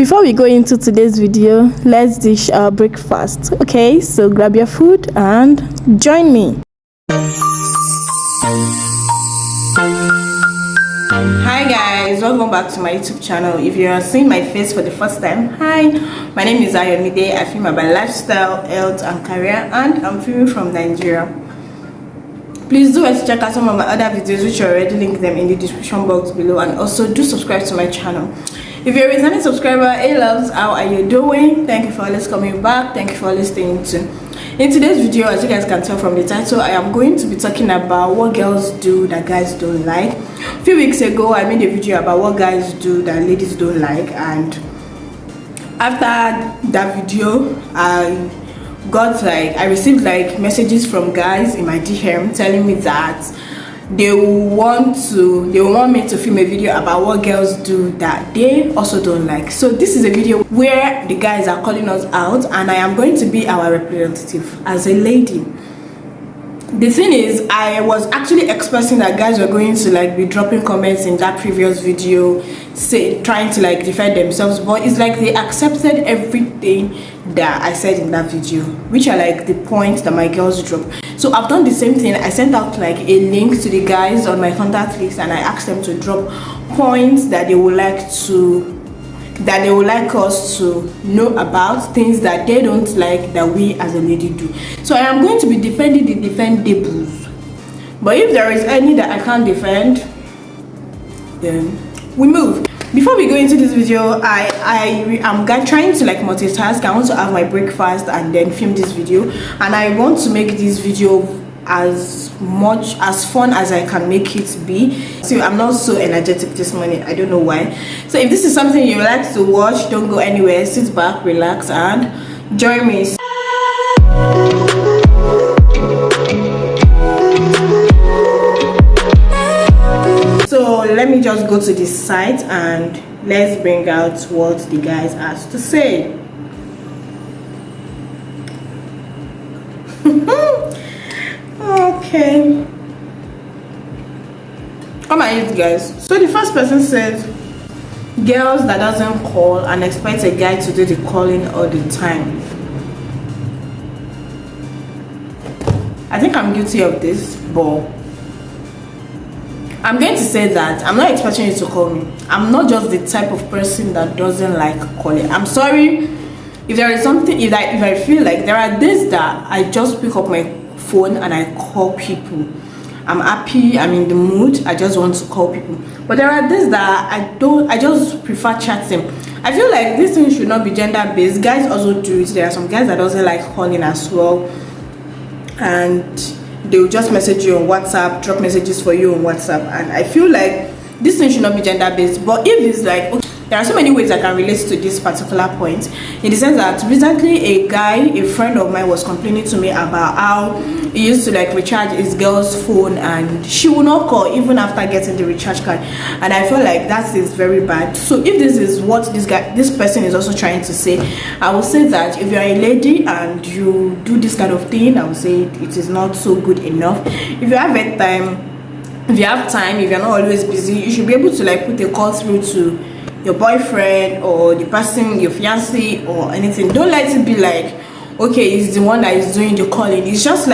Before we go into today's video, let's dish our breakfast. Okay, so grab your food and join me. Hi guys, welcome back to my YouTube channel. If you are seeing my face for the first time, hi, my name is Ayomide. I film about lifestyle, health and career, and I'm filming from Nigeria. Please do check out some of my other videos, which I already linked them in the description box below, and also do subscribe to my channel. If you're a returning subscriber, hey loves, how are you doing? Thank you for always coming back. Thank you for always staying tuned. In today's video, as you guys can tell from the title, I am going to be talking about what girls do that guys don't like. A few weeks ago, I made a video about what guys do that ladies don't like, and after that video, I received messages from guys in my DM telling me that they want me to film a video about what girls do that they also don't like. So this is a video where the guys are calling us out, and I am going to be our representative as a lady. The thing is, I was actually expecting that guys were going to be dropping comments in that previous video, trying to defend themselves, but it's like they accepted everything that I said in that video, which are the points that my girls drop. So I've done the same thing. I sent out a link to the guys on my contact list, and I asked them to drop points that they would like us to know about, things that they don't like that we as a lady do. So I am going to be defending the defendables, but if there is any that I can't defend, then we move. Before we go into this video, I am trying to multitask. I want to have my breakfast and then film this video, and I want to make this video as fun as I can make it be. So I'm not so energetic this morning, I don't know why. So if this is something you like to watch, don't go anywhere, sit back, relax and join me. So let me just go to this site and let's bring out what the guys has to say. Okay, come on it guys. So the first person says girls that doesn't call and expect a guy to do the calling all the time. I think I'm guilty of this, but I'm going to say that I'm not expecting you to call me. I'm not just the type of person that doesn't like calling. I'm sorry if there is something, if I feel like there are days that I just pick up my phone and I call people. I'm happy, I'm in the mood, I just want to call people. But there are days that I just prefer chatting. I feel like this thing should not be gender based. Guys also do it. There are some guys that doesn't like calling as well, and they will just message you on WhatsApp, drop messages for you on WhatsApp, and I feel like this thing should not be gender based. But if it's okay, there are so many ways I can relate to this particular point, in the sense that recently a friend of mine was complaining to me about how he used to recharge his girl's phone and she will not call even after getting the recharge card, and I feel like that is very bad. So if this is what this person is also trying to say, I will say that if you are a lady and you do this kind of thing, I will say it is not so good enough. If you have time, if you're not always busy, you should be able to put a call through to your boyfriend or the person, your fiance or anything. Don't let it be okay, it's the one that is doing the calling. It's just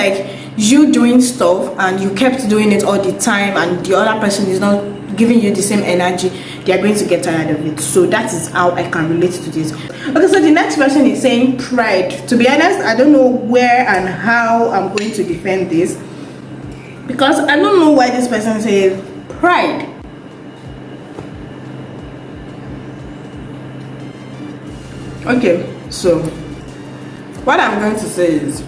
you doing stuff and you kept doing it all the time, and the other person is not giving you the same energy. They are going to get tired of it. So that is how I can relate to this. Okay, so the next person is saying pride. To be honest, I don't know where and how I'm going to defend this, because I don't know why this person says pride. Okay, so what I'm going to say is,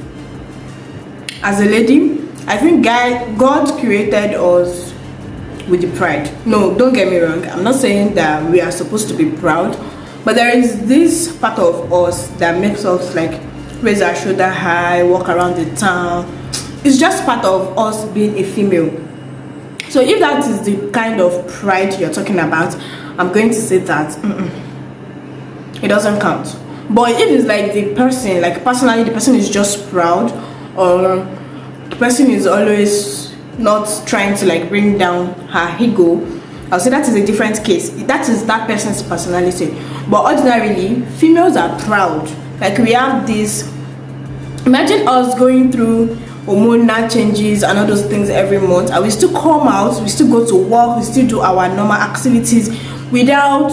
as a lady, I think God created us with the pride. No, don't get me wrong, I'm not saying that we are supposed to be proud, but there is this part of us that makes us raise our shoulder high, walk around the town. It's just part of us being a female. So if that is the kind of pride you're talking about, I'm going to say that it doesn't count. But if it's the person, personally the person is just proud, or the person is always not trying to bring down her ego, I'll say that is a different case. That is that person's personality. But ordinarily, females are proud. Like, we have this, imagine us going through hormonal changes and all those things every month, and we still come out, we still go to work, we still do our normal activities without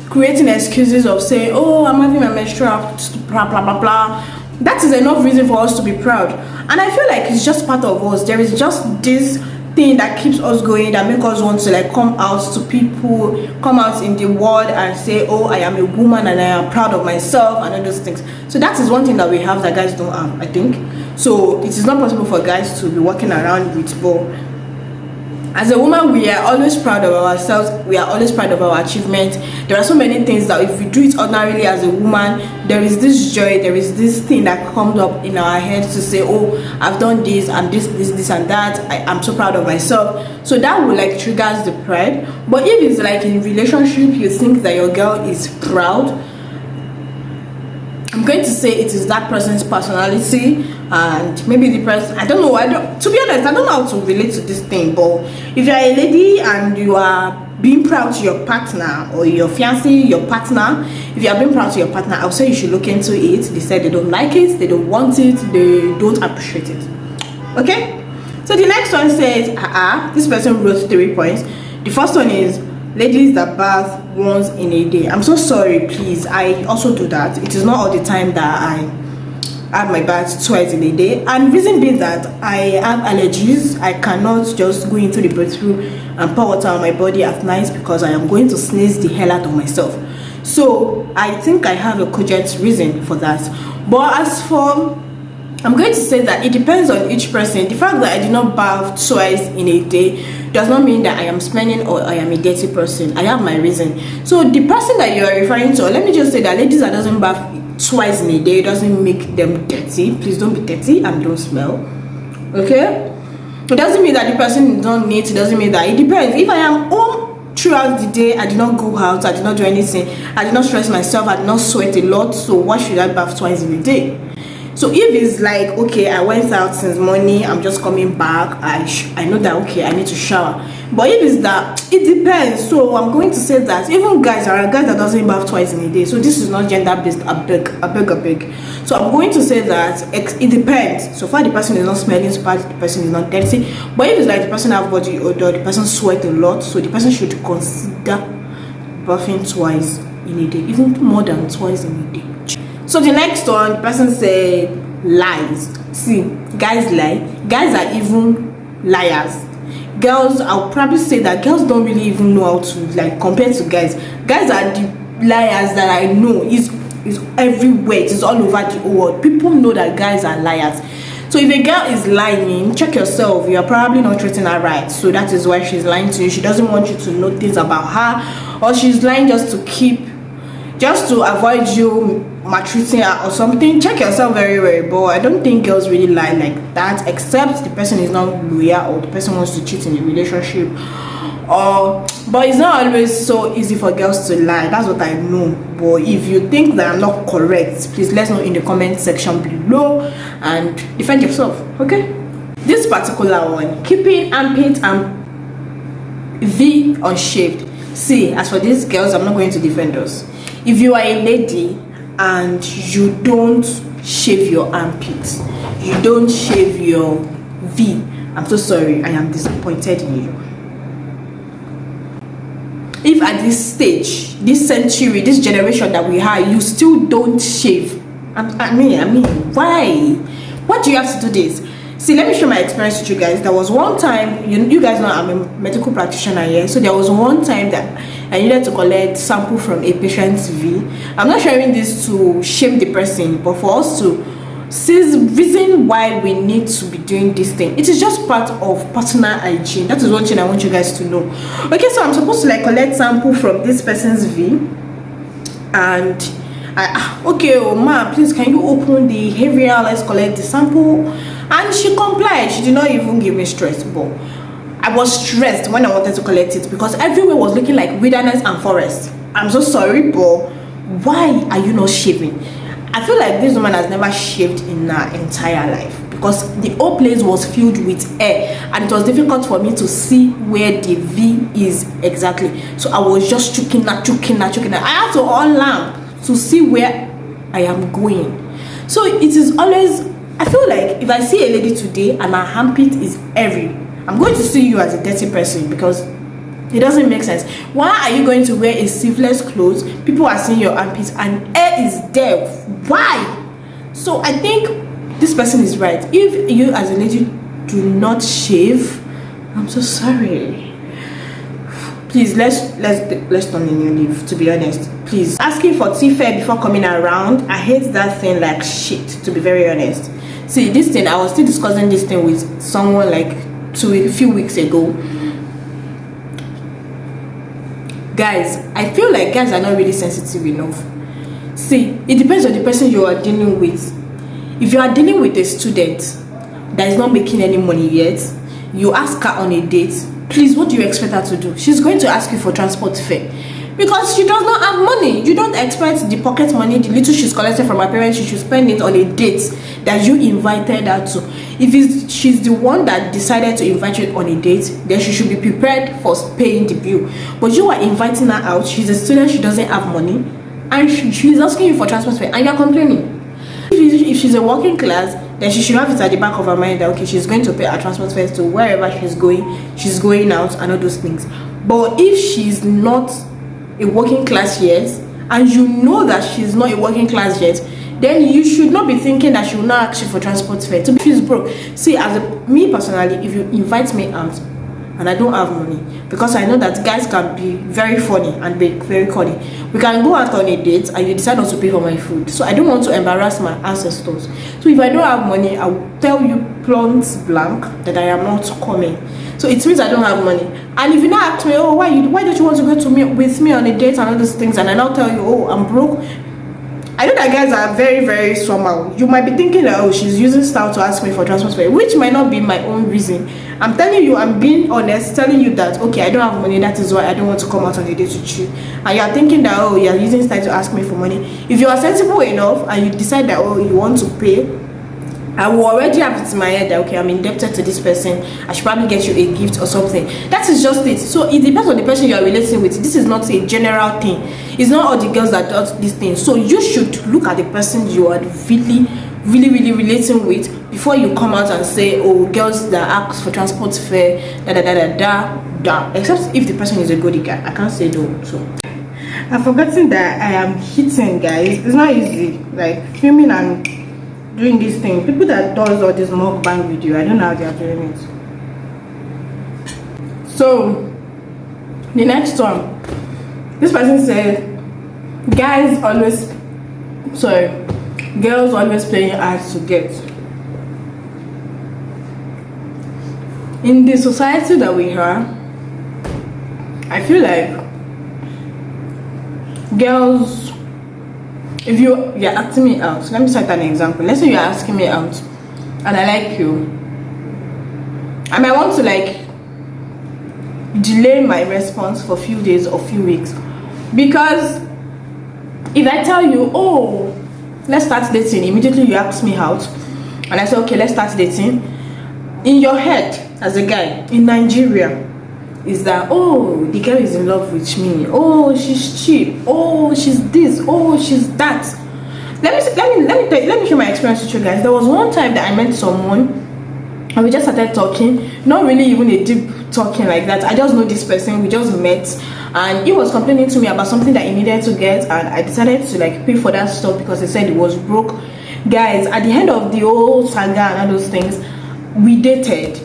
creating excuses of saying, oh, I'm having my menstrual, blah blah blah blah. That is enough reason for us to be proud. And I feel like it's just part of us. There is just this thing that keeps us going, that make us want to like come out to people, come out in the world and say, oh, I am a woman and I am proud of myself and all those things. So that is one thing that we have that guys don't have, I think. So it is not possible for guys to be walking around with, but as a woman, we are always proud of ourselves. We are always proud of our achievements. There are so many things that if we do it ordinarily as a woman, there is this joy, there is this thing that comes up in our heads to say, oh, I've done this and this and that. I'm so proud of myself. So that will like triggers the pride. But if it's like in relationship, you think that your girl is proud, I'm going to say it is that person's personality, and maybe the person, I don't know, to be honest, I don't know how to relate to this thing. But if you're a lady and you are being proud to your partner or your fiancé, your partner, if you are being proud to your partner, I'll say you should look into it. They said they don't like it, they don't want it, they don't appreciate it. Okay, so the next one says, this person wrote 3 points. The first one is, ladies that bath once in a day. I'm so sorry, please. I also do that. It is not all the time that I have my bath twice in a day, and reason being that I have allergies. I cannot just go into the bathroom and pour water on my body at night because I am going to sneeze the hell out of myself. So I think I have a cogent reason for that. But as for, I'm going to say that it depends on each person. The fact that I do not bath twice in a day does not mean that I am smelling or I am a dirty person. I have my reason. So the person that you are referring to, let me just say that ladies that doesn't bath twice in a day doesn't make them dirty. Please don't be dirty and don't smell. Okay? It doesn't mean that the person is not neat. It doesn't mean that. It depends. If I am home throughout the day, I did not go out, I did not do anything, I did not stress myself, I did not sweat a lot, so why should I bath twice in a day? So if it's like, okay, I went out since morning, I'm just coming back, I know that, okay, I need to shower. But if it's that, it depends. So I'm going to say that even guys, there are guys that doesn't bath twice in a day. So this is not gender based, a beg. So I'm going to say that it depends. So far the person is not smelling, so far the person is not dirty. But if it's like the person have body odor, the person sweat a lot, so the person should consider bathing twice in a day, even more than twice in a day. So the next one, the person said lies. See, guys lie. Guys are even liars. Girls, I'll probably say that girls don't really even know how to, like, compared to guys. Guys are the liars that I know. Is everywhere. It is all over the world. People know that guys are liars. So if a girl is lying, check yourself. You are probably not treating her right. So that is why she's lying to you. She doesn't want you to know things about her, or she's lying just to avoid you maltreating her or something. Check yourself very well. But I don't think girls really lie like that, except the person is not loyal or the person wants to cheat in a relationship. But it's not always so easy for girls to lie. That's what I know. But if you think that I'm not correct, please let us know in the comment section below and defend yourself. Okay, this particular one, keeping armpit and V unshaved. See, as for these girls, I'm not going to defend us. If you are a lady and you don't shave your armpits, you don't shave your V, I'm so sorry, I am disappointed in you. If at this stage, this century, this generation that we have, you still don't shave, I mean, why do you have to do this? See, let me share my experience with you guys. There was one time, you guys know I'm a medical practitioner here, so there was one time that I needed to collect sample from a patient's V. I'm not sharing this to shame the person, but for us to see the reason why we need to be doing this thing. It is just part of personal hygiene. That is one thing I want you guys to know. Okay, so I'm supposed to like collect sample from this person's V, and okay, oh ma, please can you open the area, let's collect the sample. And she complied. She did not even give me stress, but I was stressed when I wanted to collect it because everywhere was looking like wilderness and forest. I'm so sorry, but why are you not shaving? I feel like this woman has never shaved in her entire life, because the whole place was filled with air and it was difficult for me to see where the V is exactly. So I was just choking. I had to unlamp to see where I am going. So it is always, I feel like if I see a lady today and her armpit is airy, I'm going to see you as a dirty person, because it doesn't make sense. Why are you going to wear a sleeveless clothes? People are seeing your armpits and air is there. Why? So I think this person is right. If you as a lady do not shave, I'm so sorry. Please, let's turn a new leaf, to be honest. Please. Asking for tea fare before coming around, I hate that thing like shit, to be very honest. See, this thing, I was still discussing this thing with someone like a few weeks ago. Guys, I feel like guys are not really sensitive enough. See, it depends on the person you are dealing with. If you are dealing with a student that is not making any money yet, you ask her on a date, please, what do you expect her to do? She's going to ask you for transport fare because she does not have money. You don't expect the pocket money, the little she's collected from her parents, she should spend it on a date that you invited her to. If she's the one that decided to invite you on a date, then she should be prepared for paying the bill. But you are inviting her out, she's a student, she doesn't have money, and she's asking you for transport fare, and you're complaining. If she's a working class, then she should have it at the back of her mind that okay, she's going to pay her transport fare to wherever she's going out and all those things. But if she's not a working class yet, and you know that she's not a working class yet, then you should not be thinking that she will not ask you for transport fare. To be she's broke. See, me personally, if you invite me out and I don't have money, because I know that guys can be very funny and be very corny. We can go out on a date and you decide not to pay for my food. So I don't want to embarrass my ancestors. So if I don't have money, I will tell you point blank that I am not coming. So it means I don't have money. And if you now ask me, oh, why don't you want to go with me on a date and all those things, and I now tell you, oh, I'm broke. I know that guys are very, very somehow. You might be thinking that, oh, she's using style to ask me for transport fare, which might not be my own reason. I'm telling you, I'm being honest, telling you that, okay, I don't have money, that is why I don't want to come out on a date with you. And you are thinking that, oh, you are using style to ask me for money. If you are sensible enough and you decide that, oh, you want to pay, I will already have it in my head that, okay, I'm indebted to this person, I should probably get you a gift or something. That is just it. So it depends on the person you are relating with. This is not a general thing. It's not all the girls that do this thing. So you should look at the person you are really relating with before you come out and say, oh, girls that ask for transport fare, except if the person is a goody guy. I can't say no. So I've forgotten that I am hitting, guys. It's not easy, like filming and doing this thing. People that does all this mukbang video, I don't know how they are doing it. So the next one, this person said girls always playing hard to get. In the society that we are, I feel like girls, if you're asking me out, let me cite an example. Let's say you're asking me out and I like you, I might want to like delay my response for a few days or few weeks, because if I tell you, oh, let's start dating, immediately you ask me out and I say, okay, let's start dating, in your head as a guy in Nigeria is that, oh, the girl is in love with me, oh, she's cheap, oh, she's this, oh, she's that. Let me share my experience with you guys. There was one time that I met someone and we just started talking, not really even a deep talking like that. I just know this person, we just met, and he was complaining to me about something that he needed to get, and I decided to like pay for that stuff because he said he was broke. Guys, at the end of the whole saga and all those things, we dated.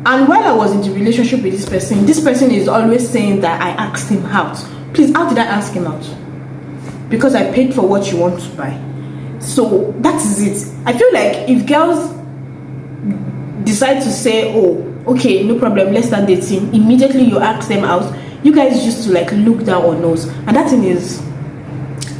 And while I was in the relationship with this person is always saying that I asked him out. Please, how did I ask him out? Because I paid for what you want to buy. So that is it. I feel like if girls decide to say, oh, okay, no problem, let's start dating, immediately you ask them out, you guys used to like look down on us, and that thing is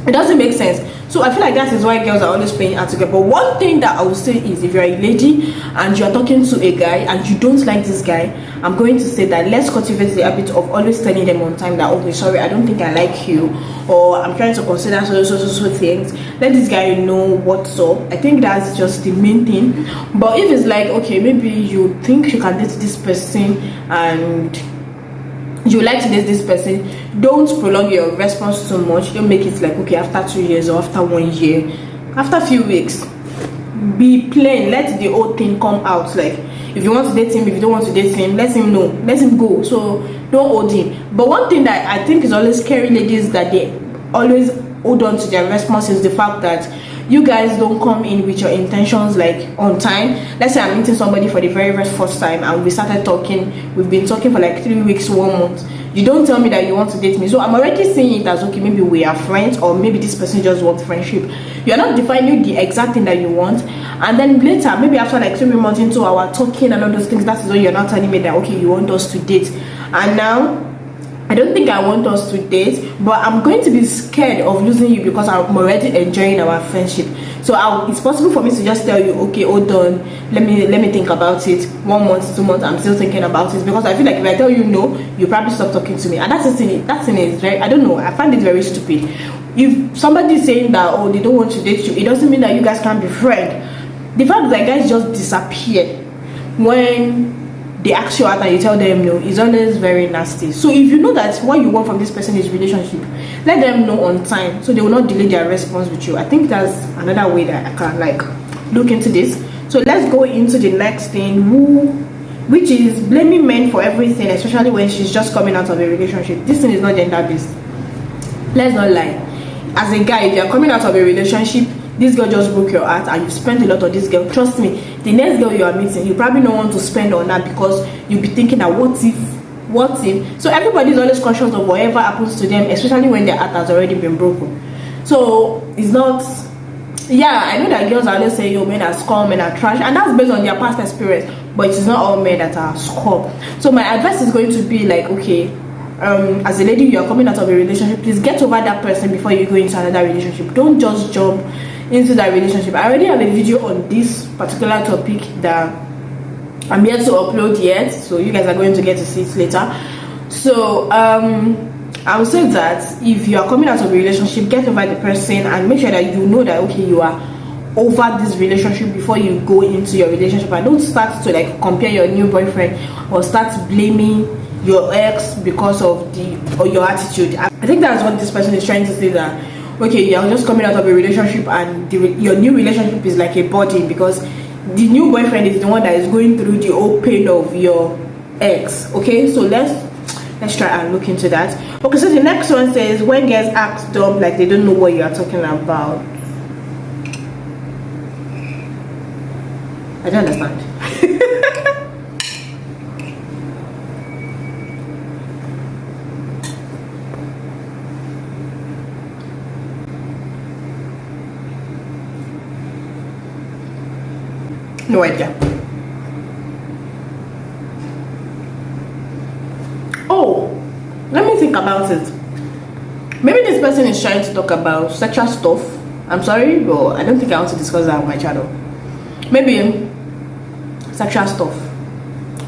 It doesn't make sense. So I feel like that is why girls are always playing out together. But one thing that I would say is, if you're a lady and you're talking to a guy and you don't like this guy, I'm going to say that let's cultivate the habit of always telling them on time that, okay, sorry, I don't think I like you, or I'm trying to consider so things. Let this guy know what's up. I think that's just the main thing. But if it's like, okay, maybe you think you can date this person and you like to date this person, don't prolong your response too much. Don't make it like, okay, after 2 years or after 1 year, after a few weeks. Be plain. Let the whole thing come out. Like, if you want to date him, if you don't want to date him, let him know, let him go. So don't hold him. But one thing that I think is always scary ladies, that they always hold on to their response, is the fact that you guys don't come in with your intentions like on time. Let's say I'm meeting somebody for the very first time and we started talking, we've been talking for like 3 weeks, 1 month. You don't tell me that you want to date me, so I'm already seeing it as, okay, maybe we are friends, or maybe this person just wants friendship. You're not defining the exact thing that you want, and then later, maybe after like 3 months into our talking and all those things, that is when you're not telling me that, okay, you want us to date. And now I don't think I want us to date, but I'm going to be scared of losing you because I'm already enjoying our friendship. So it's possible for me to just tell you, okay, hold on, let me think about it. 1 month, 2 months, I'm still thinking about it, because I feel like if I tell you no, you probably stop talking to me. And that thing is very, I don't know, I find it very stupid. If somebody is saying that, oh, they don't want to date you, it doesn't mean that you guys can't be friends. The fact that guys just disappear when they ask you out and you tell them no is always very nasty. So if you know that what you want from this person is relationship, let them know on time so they will not delay their response with you. I think that's another way that I can like look into this. So let's go into the next thing, which is blaming men for everything, especially when she's just coming out of a relationship. This thing is not gender based. Let's not lie. As a guy, if you're coming out of a relationship, this girl just broke your heart and you spent a lot on this girl, trust me, the next girl you are meeting, you probably don't want to spend on that, because you'll be thinking that what if. So everybody is always conscious of whatever happens to them, especially when their heart has already been broken. So it's not, yeah, I know that girls are always saying, yo, men are scum, men are trash, and that's based on their past experience, but it is not all men that are scum. So my advice is going to be like, okay, as a lady, you are coming out of a relationship, please get over that person before you go into another relationship. Don't just jump into that relationship. I already have a video on this particular topic that I'm yet to upload yet, so you guys are going to get to see it later. So I would say that if you are coming out of a relationship, get over the person and make sure that you know that, okay, you are over this relationship before you go into your relationship, and don't start to like compare your new boyfriend or start blaming your ex because of your attitude. I think that's what this person is trying to say, that okay, you're just coming out of a relationship and your new relationship is like a body, because the new boyfriend is the one that is going through the whole pain of your ex. Okay, so let's try and look into that. Okay, so the next one says, when girls act dumb, like they don't know what you are talking about. I don't understand. No idea. Oh, let me think about it. Maybe this person is trying to talk about sexual stuff. I'm sorry, but I don't think I want to discuss that on my channel. Maybe sexual stuff,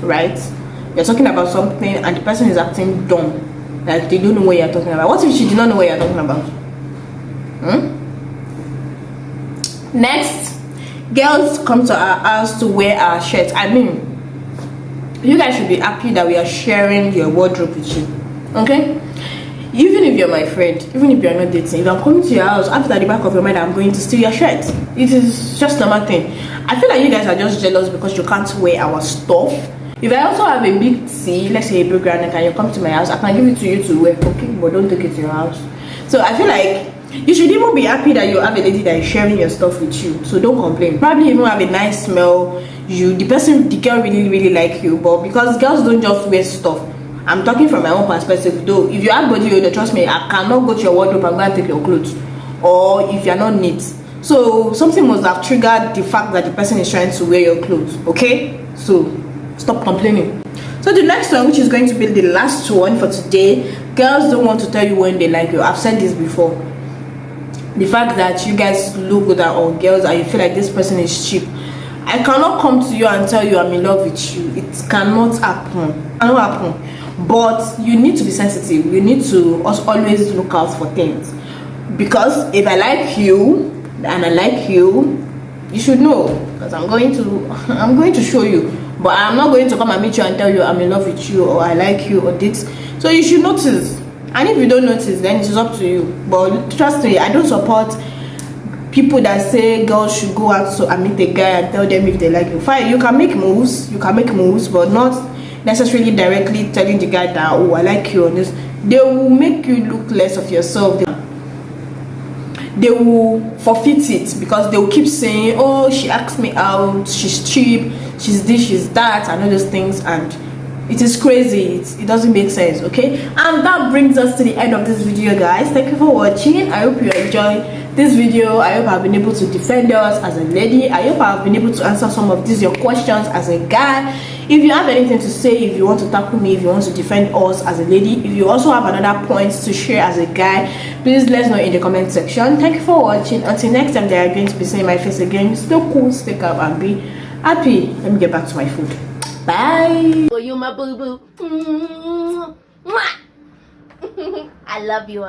right? You're talking about something and the person is acting dumb, like they don't know what you're talking about. What if she did not know what you're talking about? Next, girls come to our house to wear our shirts. I mean, you guys should be happy that we are sharing your wardrobe with you, okay? Even if you're my friend, even if you're not dating, if I'm coming to your house, after the back of your mind I'm going to steal your shirt. It is just a normal thing. I feel like you guys are just jealous because you can't wear our stuff. If I also have a big T, let's say a big grand neck, and you come to my house, I can give it to you to wear, okay? But don't take it to your house. So I feel like you should even be happy that you have a lady that is sharing your stuff with you. So don't complain. Probably even have a nice smell. The girl really like you, but because girls don't just wear stuff. I'm talking from my own perspective though. If you have body odor, trust me, I cannot go to your wardrobe and go and take your clothes. Or if you're not neat. So something must have triggered the fact that the person is trying to wear your clothes. Okay? So stop complaining. So the next one, which is going to be the last one for today, girls don't want to tell you when they like you. I've said this before. the fact that you guys look good at all girls and you feel like this person is cheap, I cannot come to you and tell you I'm in love with you. It cannot happen. It cannot happen. But you need to be sensitive. You need to also always look out for things, because if I like you and I like you, you should know, because I'm going to show you. But I'm not going to come and meet you and tell you I'm in love with you or I like you or this. So you should notice. And if you don't notice, then it's up to you. But trust me, I don't support people that say girls should go out and meet a guy and tell them if they like you. Fine, you can make moves, but not necessarily directly telling the guy that, oh, I like you on this. They will make you look less of yourself. They will forfeit it, because they will keep saying, oh, she asked me out, she's cheap, she's this, she's that, and all those things, and it is crazy. It doesn't make sense. Okay, and that brings us to the end of this video, guys. Thank you for watching. I hope you enjoyed this video. I hope I've been able to defend us as a lady. I hope I've been able to answer some of these your questions as a guy. If you have anything to say, if you want to tackle me, if you want to defend us as a lady, if you also have another point to share as a guy, please let us know in the comment section. Thank you for watching. Until next time, they are going to be seeing my face again. Stay cool, stay calm, and be happy. Let me get back to my food. Bye. Oh, you my boo boo. I love you.